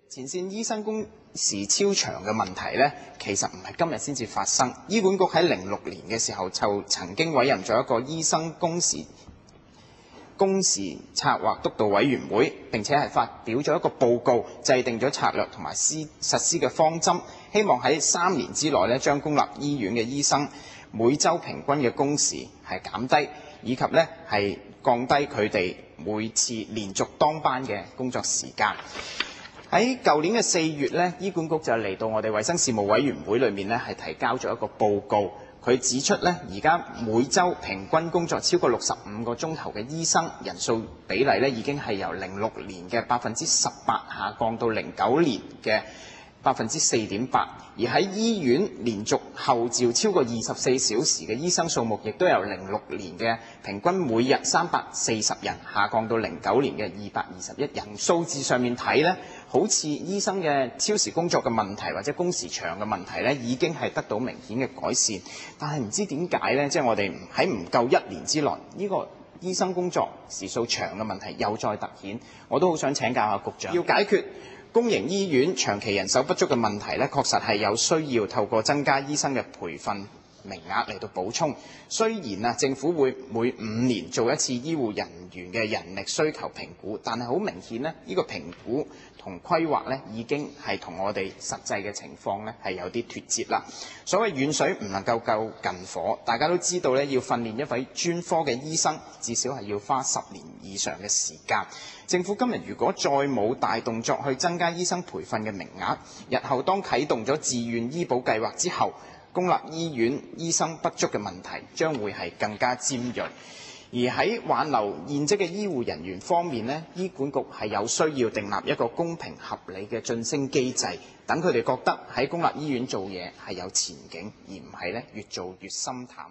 前線醫生工時超長嘅問題呢，其實唔係今日先至發生。醫管局喺06年嘅時候就曾經委任咗一個醫生工時策劃督導委員會，並且係發表咗一個報告，制定咗策略同埋實施嘅方針，希望喺3年之內呢，將公立醫院嘅醫生每週平均嘅工時係減低，以及呢係降低佢哋每次連續當班嘅工作時間。喺舊年嘅4月呢，醫管局就嚟到我哋衛生事務委員會裏面呢，係提交咗一個報告。佢指出呢，而家每週平均工作超過65個鐘頭嘅醫生人數比例呢，已經係由06年嘅18%下降到09年嘅4.8%，而喺醫院連續候召超過24小時嘅醫生數目，亦都由06年嘅平均每日340人下降到09年嘅221人。數字上面睇呢，好似醫生嘅超時工作嘅問題或者工時長嘅問題呢，已經係得到明顯嘅改善。但係唔知點解呢，即係我哋喺唔夠1年之內，呢個醫生工作時數長嘅問題又再突顯。我都好想請教下局長，要解決公營醫院長期人手不足嘅問題呢，確實係有需要透過增加醫生嘅培訓名額嚟到補充。雖然政府會每5年做一次醫護人員嘅人力需求評估，但係好明顯呢，呢個評估同規劃呢已經係同我哋實際嘅情況呢係有啲脫節啦。所謂遠水唔能夠救近火，大家都知道呢，要訓練一位專科嘅醫生，至少係要花10年以上嘅時間。政府今日如果再冇大動作去增加醫生培訓嘅名額，日後當啟動咗自願醫保計劃之後，公立醫院醫生不足嘅問題將會係更加尖鋭。而喺挽留現職嘅醫護人員方面呢，醫管局係有需要訂立一個公平合理嘅晉升機制，等佢哋覺得喺公立醫院做嘢係有前景，而唔係越做越心淡。